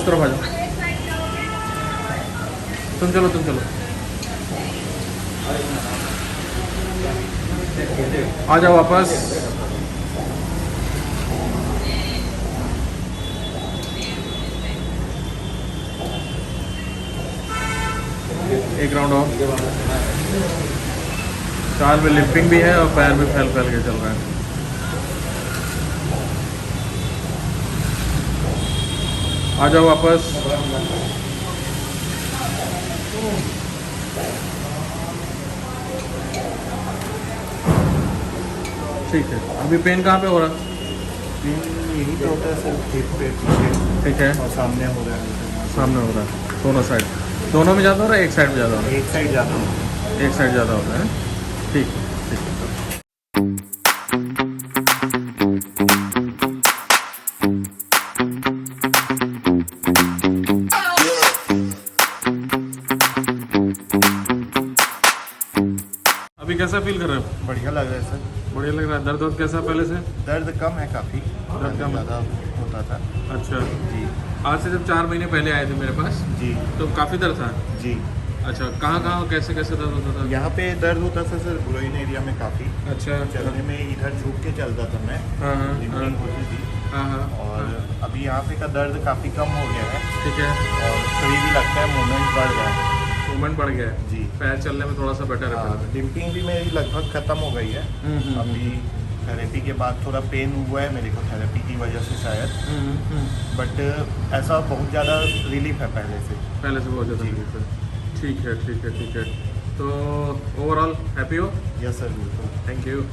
इस तरफ आ जाओ, तुम चलो तुम चलो, आ जाओ वापस। एक राउंड और। चाल में लिफ्टिंग भी है और पैर भी फैल फैल के चल रहा है। आ जाओ वापस। ठीक है, अभी पेन कहाँ पे हो रहा? यही तो होता है सर, हिप पे पीछे। ठीक है, और सामने हो रहा है। सामने हो रहा है, दोनों साइड, दोनों में ज़्यादा हो रहा है, एक साइड में ज़्यादा हो रहा एक साइड जाता हूँ। है? एक साइड ज़्यादा होता है। ठीक है, ठीक है। अभी कैसा फील कर रहे हो? बढ़िया लग रहा है सर। बढ़िया लग रहा है। दर्द वर्द कैसा पहले से? दर्द कम है काफ़ी, दर्द कम है। ज़्यादा होता था। अच्छा, जी आज से जब 4 महीने पहले आए थे मेरे पास जी तो काफ़ी दर्द था। जी। अच्छा, कहाँ कहाँ कैसे कैसे दर्द होता था? यहाँ पे दर्द होता था सर, ग्रोइन एरिया में काफ़ी। अच्छा, चलने में इधर झुक के चलता था मैं, हाँ हाँ लिफ्टिंग होती थी। हाँ हाँ। और अभी यहाँ पे का दर्द काफ़ी कम हो गया है। ठीक है, और फ्री भी लगता है, मूवमेंट बढ़ गया है। मूवमेंट बढ़ गया है, जी। पैर चलने में थोड़ा सा बेटर है पहले से। लिफ्टिंग भी मेरी लगभग ख़त्म हो गई है। अभी थेरेपी के बाद थोड़ा पेन हुआ है मेरे को, थेरेपी की वजह से शायद। बट ऐसा बहुत ज़्यादा रिलीफ है पहले से। पहले से बहुत ज़्यादा जी। रिलीफ है। ठीक है ठीक है ठीक है। तो ओवरऑल हैप्पी हो? यस सर, बिल्कुल। Thank you.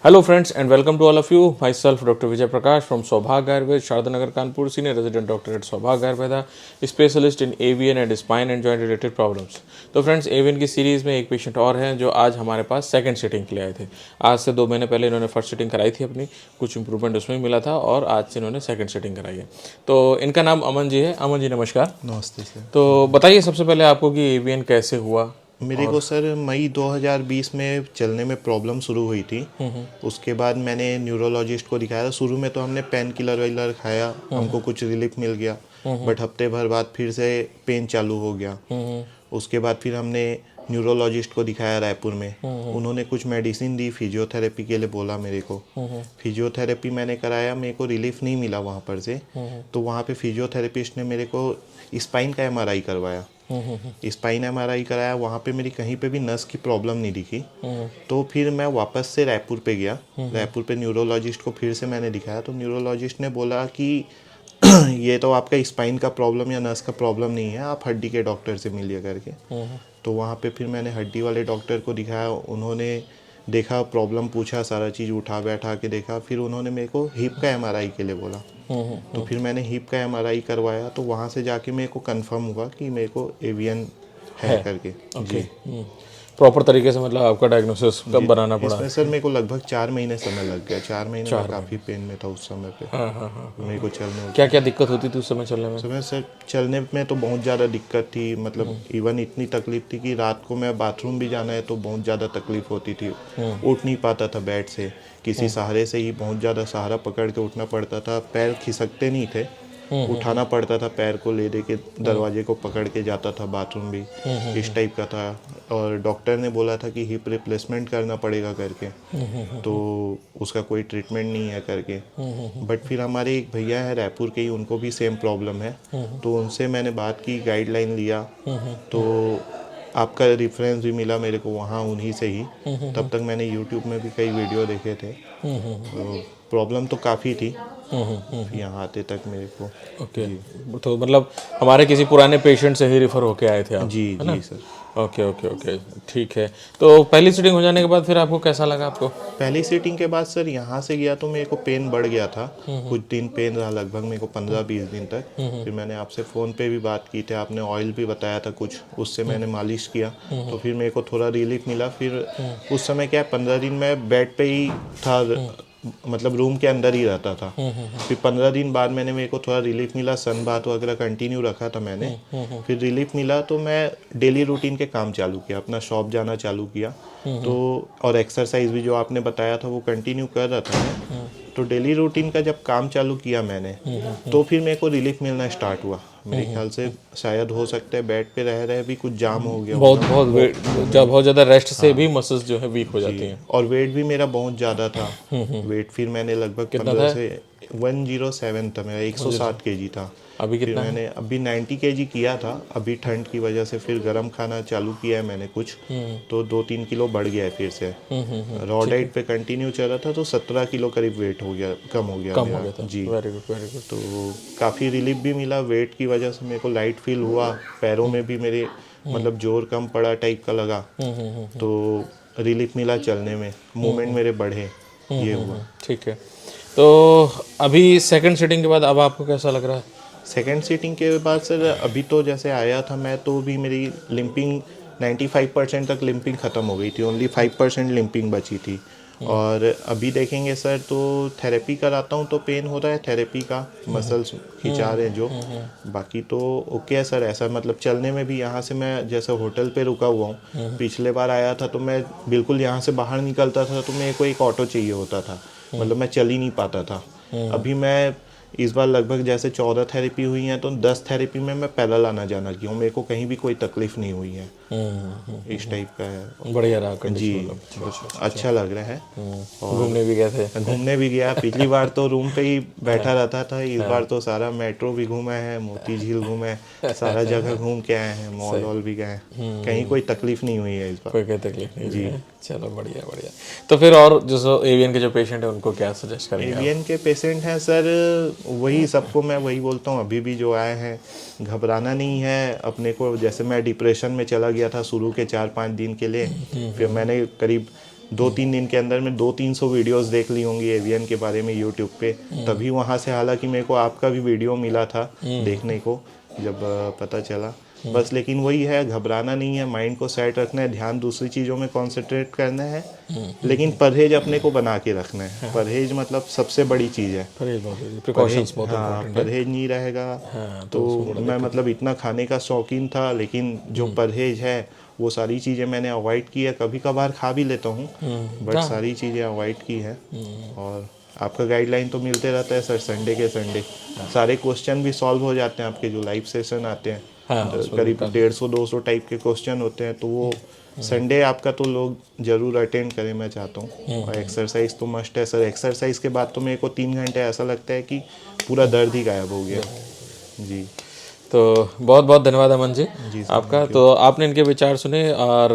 Hello friends and welcome to all of you. Myself Dr. Vijay Prakash from Saubhag Ayurved, Shardanagar Kanpur, Senior Resident Doctor at Saubhag Ayurveda, Specialist in AVN and Spine and Joint Related Problems. तो friends AVN की series में एक patient और हैं जो आज हमारे पास second sitting के लिए आए थे। आज से 2 महीने पहले इन्होंने फर्स्ट सिटिंग कराई थी अपनी, कुछ इंप्रूवमेंट उसमें मिला था और आज से इन्होंने सेकंड सिटिंग कराई है। तो इनका नाम अमन जी है। अमन जी नमस्कार। नमस्ते सर। तो बताइए सबसे पहले आपको कि AVN कैसे हुआ? मेरे को सर मई 2020 में चलने में प्रॉब्लम शुरू हुई थी। उसके बाद मैंने न्यूरोलॉजिस्ट को दिखाया था। शुरू में तो हमने पेन किलर वाइलर खाया, हमको कुछ रिलीफ मिल गया, बट हफ्ते भर बाद फिर से पेन चालू हो गया। उसके बाद फिर हमने न्यूरोलॉजिस्ट को दिखाया रायपुर में। उन्होंने कुछ मेडिसिन दी, फिजियोथेरेपी के लिए बोला मेरे को। फिजियोथेरेपी मैंने कराया, मेरे को रिलीफ नहीं मिला वहाँ पर से। तो वहाँ पे फिजियोथेरेपिस्ट ने मेरे को स्पाइन का MRI करवाया। स्पाइन MRI कराया, वहाँ पे मेरी कहीं पे भी नस की प्रॉब्लम नहीं दिखी। तो फिर मैं वापस से रायपुर पे गया। रायपुर पे न्यूरोलॉजिस्ट को फिर से मैंने दिखाया। तो न्यूरोलॉजिस्ट ने बोला कि ये तो आपका स्पाइन का प्रॉब्लम या नस का प्रॉब्लम नहीं है, आप हड्डी के डॉक्टर से मिलिए करके। तो वहाँ पे फिर मैंने हड्डी वाले डॉक्टर को दिखाया। उन्होंने देखा, प्रॉब्लम पूछा, सारा चीज़ उठा बैठा के देखा। फिर उन्होंने मेरे को हिप का MRI के लिए बोला। तो फिर मैंने हिप का MRI करवाया। तो वहाँ से जाके मेरे को कंफर्म हुआ कि मेरे को AVN है करके। जी प्रॉपर तरीके से मतलब आपका डायग्नोसिस कब बनाना पड़ा? इसमें सर मेरे को लगभग 4 महीने समय लग गया। 4 महीने में काफ़ी पेन में था उस समय पे। मेरे को चलने में क्या क्या दिक्कत होती थी उस समय चलने में? समय सर चलने में तो बहुत ज़्यादा दिक्कत थी। मतलब इवन इतनी तकलीफ थी कि रात को मैं बाथरूम भी जाना है तो बहुत ज़्यादा तकलीफ होती थी। उठ नहीं पाता था बेड से, किसी सहारे से ही बहुत ज़्यादा सहारा पकड़ के उठना पड़ता था। पैर खिसकते नहीं थे, उठाना पड़ता था पैर को, ले दे के दरवाजे को पकड़ के जाता था बाथरूम भी। इस टाइप का था। और डॉक्टर ने बोला था कि हिप रिप्लेसमेंट करना पड़ेगा करके, तो उसका कोई ट्रीटमेंट नहीं है करके। बट फिर हमारे एक भैया है रायपुर के ही, उनको भी सेम प्रॉब्लम है। तो उनसे मैंने बात की, गाइडलाइन लिया। तो आपका रेफरेंस भी मिला मेरे को वहाँ उन्हीं से ही। तब तक मैंने यूट्यूब में भी कई वीडियो देखे थे। तो प्रॉब्लम तो काफ़ी थी यहाँ आते तक मेरे को। ओके तो मतलब हमारे किसी पुराने पेशेंट से ही रेफर होके आए थे आप? जी जी सर। ओके ओके ओके ठीक है। तो पहली सीटिंग हो जाने के बाद फिर आपको कैसा लगा आपको? पहली सीटिंग के बाद सर यहाँ से गया तो मेरे को पेन बढ़ गया था। कुछ दिन पेन रहा, लगभग मेरे को 15-20 दिन तक। फिर मैंने आपसे फ़ोन पे भी बात की थी, आपने ऑयल भी बताया था कुछ, उससे मैंने मालिश किया। तो फिर मेरे को थोड़ा रिलीफ मिला। फिर उस समय क्या है, 15 दिन मैं बेड पे ही था, मतलब रूम के अंदर ही रहता था। फिर 15 दिन बाद मेरे को थोड़ा रिलीफ मिला। सन बाथ वगैरह कंटिन्यू रखा था मैंने। फिर रिलीफ मिला तो मैं डेली रूटीन के काम चालू किया, अपना शॉप जाना चालू किया। तो और एक्सरसाइज भी जो आपने बताया था वो कंटिन्यू कर रहा था मैं। तो डेली रूटीन का जब काम चालू किया मैंने, तो फिर मेरे को रिलीफ मिलना स्टार्ट हुआ। मेरे ख्याल से शायद हो सकता है बेड पे रह रहे भी कुछ जाम हो गया। बहुत ज़्यादा रेस्ट से भी मसल्स जो है वीक हो जाती हैं। और वेट भी मेरा बहुत ज़्यादा था। वेट फिर मैंने लगभग 15 से 107 था मेरा, 107 kg था। अभी कितना? मैंने अभी 90 kg किया था। अभी ठंड की वजह से फिर गर्म खाना चालू किया है मैंने कुछ, तो 2-3 किलो बढ़ गया है फिर से। रॉ डाइट पे कंटिन्यू चल रहा था तो 17 किलो करीब वेट हो गया, कम हो गया था। जी वेरी गुड वेरी गुड। तो काफ़ी रिलीफ भी मिला वेट की वजह से। मेरे को लाइट फील हुआ, पैरों में भी मेरे मतलब जोर कम पड़ा टाइप का लगा। तो रिलीफ मिला चलने में, मूवमेंट मेरे बढ़े, ये हुआ। ठीक है। तो अभी सेकंड सिटिंग के बाद अब आपको कैसा लग रहा है? सेकंड सीटिंग के बाद सर अभी तो जैसे आया था मैं, तो भी मेरी लिम्पिंग 95% तक लिम्पिंग ख़त्म हो गई थी। ओनली 5% लिम्पिंग बची थी। और अभी देखेंगे सर तो थेरेपी कराता हूँ तो पेन हो रहा है, थेरेपी का मसल्स खिंचा रहे हैं जो। बाकी तो ओके है सर। ऐसा मतलब चलने में भी यहाँ से मैं जैसे होटल पे रुका हुआ हूँ, पिछले बार आया था तो मैं बिल्कुल यहाँ से बाहर निकलता था तो मेरे को एक ऑटो चाहिए होता था, मतलब मैं चल ही नहीं पाता था। अभी मैं इस बार लगभग जैसे 14 थेरेपी हुई हैं तो 10 थेरेपी में मैं पैदल आना जाना किया हूँ। मेरे को कहीं भी कोई तकलीफ नहीं हुई है। इस टाइप का है। बढ़िया रहा जी, कंडीशन? अच्छा लग रहा है। और घूमने भी गए थे? घूमने भी गया। पिछली बार तो रूम पे ही बैठा रहता था, इस बार तो सारा मेट्रो भी घूमा है, मोती झील घूमे, सारा जगह घूम के आए हैं, मॉल वॉल भी गए। कहीं कोई तकलीफ नहीं हुई है इस बार। कोई तकलीफ नहीं जी। चलो बढ़िया बढ़िया। तो फिर और जो एवियन के जो पेशेंट है उनको क्या सजेस्ट करेंगे? एवियन के पेशेंट हैं सर, वही सबको मैं वही बोलता हूँ, अभी भी जो आए हैं घबराना नहीं है अपने को। जैसे मैं डिप्रेशन में चला गया था शुरू के 4-5 दिन के लिए, फिर मैंने करीब 2-3 दिन के अंदर में 200-300 वीडियोस देख ली होंगी एवियन के बारे में यूट्यूब पे। तभी वहाँ से हालांकि मेरे को आपका भी वीडियो मिला था देखने को जब पता चला। बस लेकिन वही है, घबराना नहीं है, माइंड को सेट रखना है, ध्यान दूसरी चीज़ों में कंसंट्रेट करना है, लेकिन परहेज अपने को बना के रखना है। परहेज मतलब सबसे बड़ी चीज़ है। प्रिकॉशंस बहुत हाँ, इंपॉर्टेंट है। परहेज नहीं रहेगा तो तो मैं मतलब इतना खाने का शौकीन था, लेकिन जो परहेज है वो सारी चीज़ें मैंने अवॉइड की है। कभी कभार खा भी लेता हूँ बट सारी चीज़ें अवॉइड की हैं। और आपका गाइडलाइन तो मिलते रहता है सर, संडे के संडे सारे क्वेश्चन भी सॉल्व हो जाते हैं। आपके जो लाइव सेशन आते हैं करीब 150-200 टाइप के क्वेश्चन होते हैं, तो वो संडे आपका तो लोग जरूर अटेंड करें, मैं चाहता हूँ। और एक्सरसाइज तो मस्ट है सर। एक्सरसाइज के बाद तो मेरे को 3 घंटे ऐसा लगता है कि पूरा दर्द ही गायब हो गया। जी तो बहुत बहुत धन्यवाद अमन जी जी सर, आपका। तो आपने इनके विचार सुने और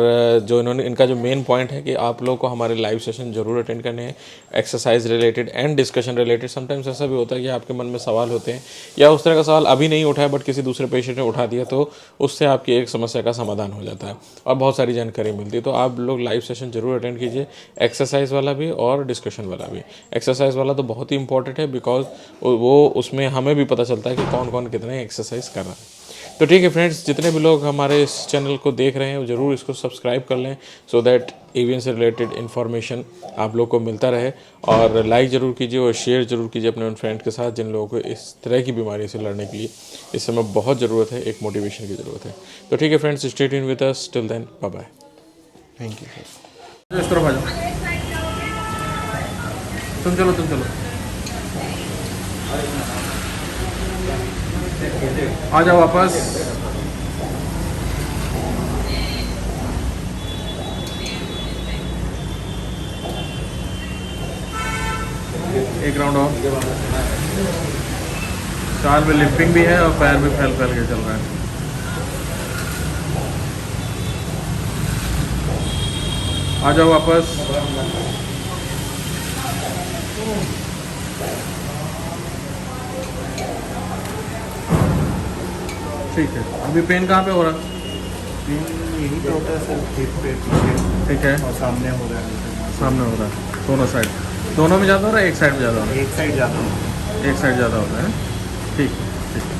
जो इन्होंने इनका जो मेन पॉइंट है कि आप लोग को हमारे लाइव सेशन जरूर अटेंड करने हैं, exercise related and discussion related. Sometimes ऐसा भी होता है कि आपके मन में सवाल होते हैं या उस तरह का सवाल अभी नहीं उठा है बट किसी दूसरे पेशेंट ने उठा दिया, तो उससे आपकी एक समस्या का समाधान हो जाता है और बहुत सारी जानकारी मिलती है। तो आप लोग लाइव सेशन जरूर अटेंड कीजिए, एक्सरसाइज वाला भी और डिस्कशन वाला भी। एक्सरसाइज वाला तो बहुत ही इंपॉर्टेंट है बिकॉज वो उसमें हमें भी पता चलता है कि कौन कौन कितने एक्सरसाइज कर रहा है। तो ठीक है फ्रेंड्स, जितने भी लोग हमारे इस चैनल को देख रहे हैं वो ज़रूर इसको सब्सक्राइब कर लें सो दैट एवियन से रिलेटेड इन्फॉर्मेशन आप लोग को मिलता रहे। और लाइक ज़रूर कीजिए और शेयर ज़रूर कीजिए अपने उन फ्रेंड के साथ जिन लोगों को इस तरह की बीमारी से लड़ने के लिए इस समय बहुत ज़रूरत है, एक मोटिवेशन की ज़रूरत है। तो ठीक है friends, stay tuned with us, till then bye bye. Thank you sir. इस तरफ आ जाओ, तुम चलो आ जाओ वापस। एक राउंड और। चाल में लिफ्टिंग भी है और पैर भी फैल के चल रहा है। आ जाओ वापस। ठीक है, अभी पेन कहाँ पे हो रहा? यही तो होता है सर, हिप पे पीछे ठीक है, और सामने हो रहा है। सामने हो रहा है, दोनों साइड, दोनों में ज़्यादा हो रहा है, एक साइड में ज़्यादा हो रहा एक साइड ज़्यादा होता है। है? एक साइड ज़्यादा हो रहा है। ठीक है, ठीक है।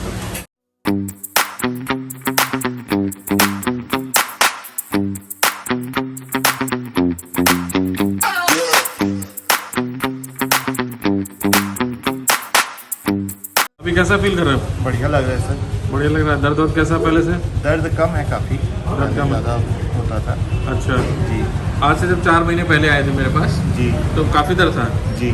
अभी कैसा फील कर रहे हो? बढ़िया लग रहा है सर। बढ़िया लग रहा है। दर्द वर्द कैसा पहले से? दर्द कम है काफ़ी, दर्द कम है। ज़्यादा होता था। अच्छा, जी आज से जब 4 महीने पहले आए थे मेरे पास जी तो काफ़ी दर्द था। जी।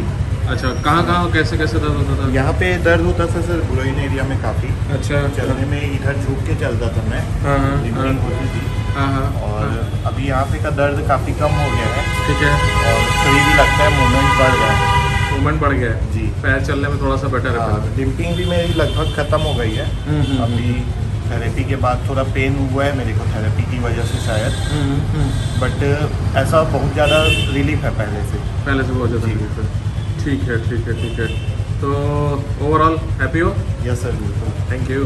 अच्छा, कहाँ कैसे दर्द होता था? यहाँ पे दर्द होता था सर, ग्रोइन एरिया में काफ़ी। अच्छा, चलने में इधर झुक के चलता था मैं, हाँ लिफ्टिंग होती थी। हाँ। और अभी यहाँ पे का दर्द काफ़ी कम हो गया है ठीक है, और फ्री भी लगता है, मूवमेंट बढ़ गया है। मूवमेंट बढ़ गया है जी। पैर चलने में थोड़ा सा बेटर है पहले। लिम्पिंग भी मेरी लगभग ख़त्म हो गई है। अभी थेरेपी के बाद थोड़ा पेन हुआ है मेरे को, थेरेपी की वजह से शायद, बट ऐसा बहुत ज़्यादा रिलीफ है पहले से बहुत ज़्यादा relief है। ठीक है। तो ओवरऑल हैप्पी हो? यस सर, बिल्कुल। Thank you.